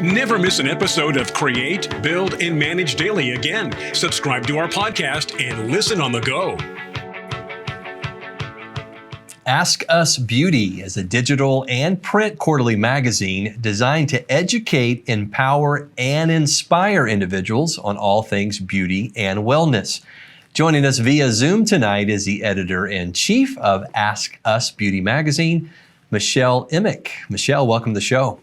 Never miss an episode of Create, Build, and Manage Daily again. Subscribe to our podcast and listen on the go. Ask Us Beauty is a digital and print quarterly magazine designed to educate, empower, and inspire individuals on all things beauty and wellness. Joining us via Zoom tonight is the editor-in-chief of Ask Us Beauty magazine, Michelle Emmick. Michelle, welcome to the show.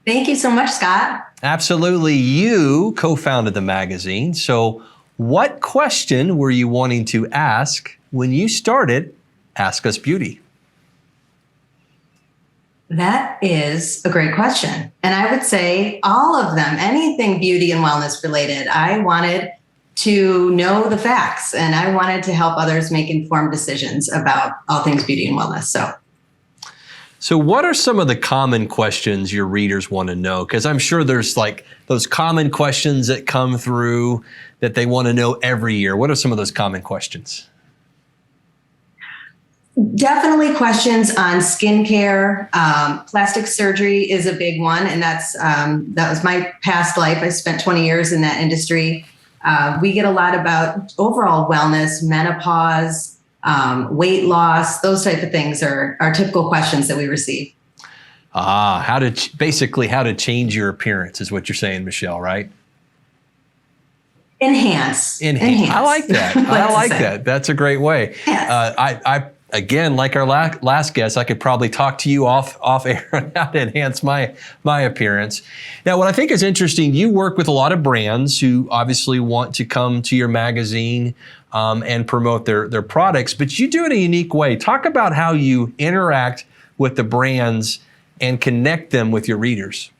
Thank you so much, Scott. Absolutely. You co-founded the magazine. So what question were you wanting to ask when you started Ask Us Beauty? That is a great question. And I would say all of them, anything beauty and wellness related. I wanted to know the facts and I wanted to help others make informed decisions about all things beauty and wellness. So what are some of the common questions your readers want to know? Because I'm sure there's like those common questions that come through that they want to know every year. What are some of those common questions? Definitely questions on skincare. Plastic surgery is a big one, and that was my past life. I spent 20 years in that industry. We get a lot about overall wellness, menopause, weight loss. Those type of things are typical questions that we receive. How to change your appearance is what you're saying, Michelle, right? Enhance. I like that. I like that. That's a great way. Yes. I again, like our last guest, I could probably talk to you off air on how to enhance my appearance. Now, what I think is interesting, you work with a lot of brands who obviously want to come to your magazine and promote their products, but you do it in a unique way. Talk about how you interact with the brands and connect them with your readers.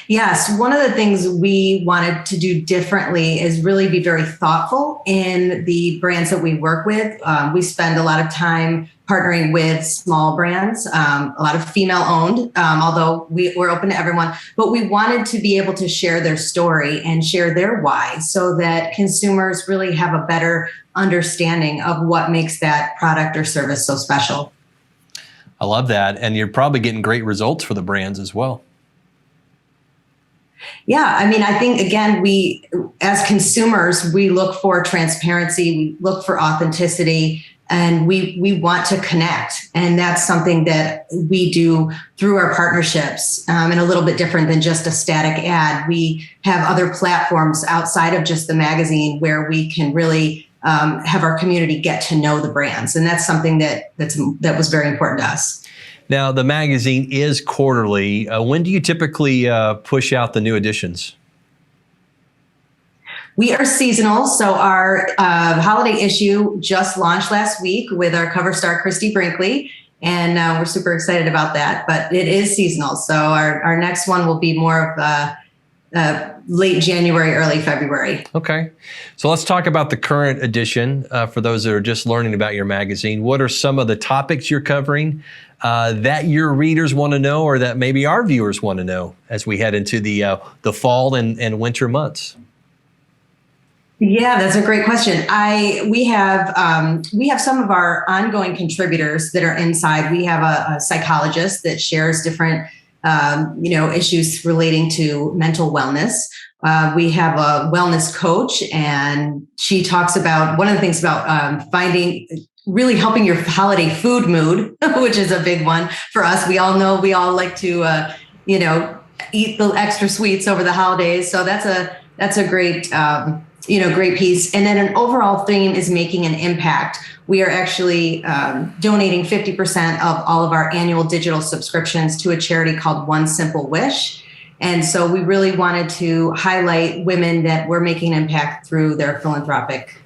Yes, one of the things we wanted to do differently is really be very thoughtful in the brands that we work with. We spend a lot of time partnering with small brands, a lot of female-owned, although we're open to everyone. But we wanted to be able to share their story and share their why so that consumers really have a better understanding of what makes that product or service so special. I love that. And you're probably getting great results for the brands as well. Yeah, I mean, I think, again, we, as consumers, we look for transparency, we look for authenticity, and we want to connect. And that's something that we do through our partnerships, and a little bit different than just a static ad. We have other platforms outside of just the magazine where we can really have our community get to know the brands. And that's something that was very important to us. Now, the magazine is quarterly. When do you typically push out the new editions? We are seasonal. So our holiday issue just launched last week with our cover star, Christie Brinkley. And we're super excited about that. But it is seasonal. So our next one will be more of late January, early February. Okay. So let's talk about the current edition for those that are just learning about your magazine. What are some of the topics you're covering that your readers want to know, or that maybe our viewers want to know as we head into the fall and winter months? Yeah, that's a great question. We have some of our ongoing contributors that are inside. We have a psychologist that shares different issues relating to mental wellness. We have a wellness coach, and she talks about one of the things about really helping your holiday food mood, which is a big one for us. We all know we all like to, eat the extra sweets over the holidays. So that's a great, great piece. And then an overall theme is making an impact. We are actually donating 50% of all of our annual digital subscriptions to a charity called One Simple Wish. And so we really wanted to highlight women that were making an impact through their philanthropic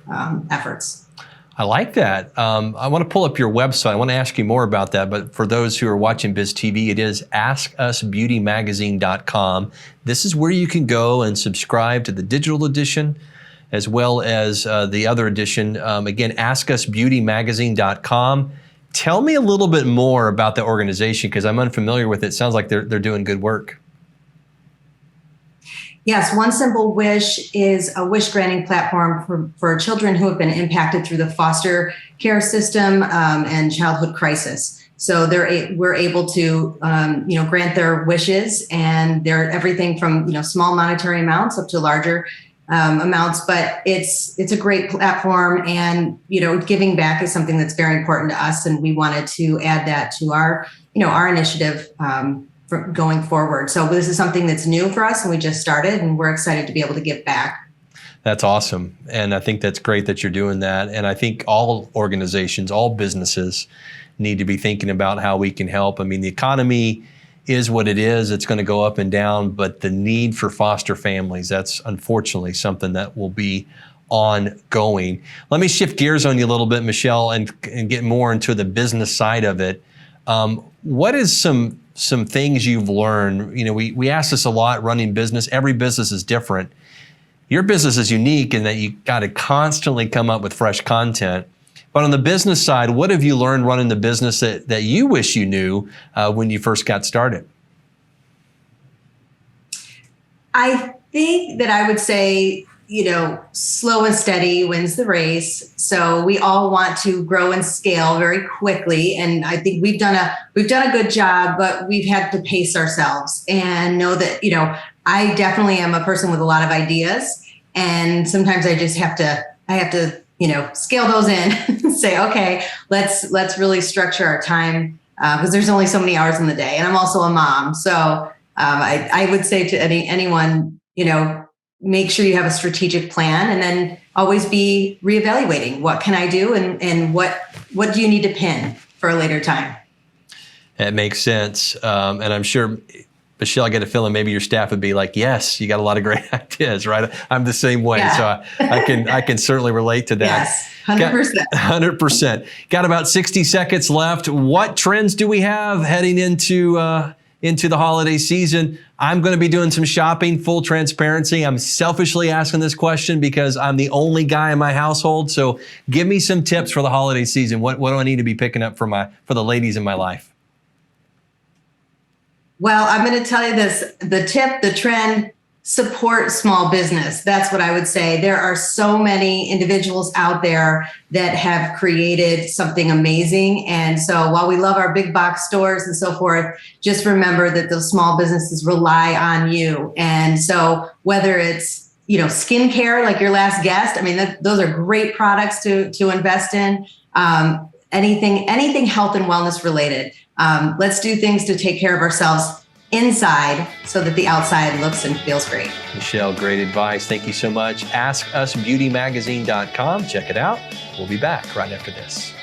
efforts. I like that. I want to pull up your website. I want to ask you more about that. But for those who are watching BizTV, it is AskUsBeautyMagazine.com. This is where you can go and subscribe to the digital edition as well as the other edition. Again, AskUsBeautyMagazine.com. Tell me a little bit more about the organization because I'm unfamiliar with it. It sounds like they're doing good work. Yes, One Simple Wish is a wish granting platform for children who have been impacted through the foster care system and childhood crisis. So we're able to, grant their wishes, and they're everything from, small monetary amounts up to larger amounts. But it's a great platform, and, giving back is something that's very important to us. And we wanted to add that to our initiative for going forward. So this is something that's new for us, and we just started, and we're excited to be able to give back. That's awesome. And I think that's great that you're doing that. And I think all organizations, all businesses need to be thinking about how we can help. I mean, the economy is what it is. It's going to go up and down, but the need for foster families, that's unfortunately something that will be ongoing. Let me shift gears on you a little bit, Michelle, and get more into the business side of it. What is some things you've learned? We ask this a lot, running business. Every business is different. Your business is unique in that you got to constantly come up with fresh content. But on the business side, what have you learned running the business that you wish you knew when you first got started? I think that I would say, slow and steady wins the race. So we all want to grow and scale very quickly. And I think we've done a good job, but we've had to pace ourselves and know that, I definitely am a person with a lot of ideas. And sometimes I just have to scale those in and say, okay, let's really structure our time because there's only so many hours in the day. And I'm also a mom. So I would say to anyone, make sure you have a strategic plan, and then always be reevaluating. What can I do? And what do you need to pin for a later time? That makes sense. And I'm sure, Michelle, I get a feeling maybe your staff would be like, yes, you got a lot of great ideas, right? I'm the same way. Yeah. So I can certainly relate to that. Yes, 100%. 100%. Got about 60 seconds left. What trends do we have heading into the holiday season? I'm going to be doing some shopping, full transparency. I'm selfishly asking this question because I'm the only guy in my household. So give me some tips for the holiday season. What do I need to be picking up for the ladies in my life? Well, I'm going to tell you this, the trend, support small business. That's what I would say. There are so many individuals out there that have created something amazing. And so while we love our big box stores and so forth, just remember that those small businesses rely on you. And so whether it's, skincare, like your last guest, I mean, those are great products to invest in. Anything health and wellness related. Let's do things to take care of ourselves inside so that the outside looks and feels great. Michelle, great advice. Thank you so much. AskUsBeautyMagazine.com. Check it out. We'll be back right after this.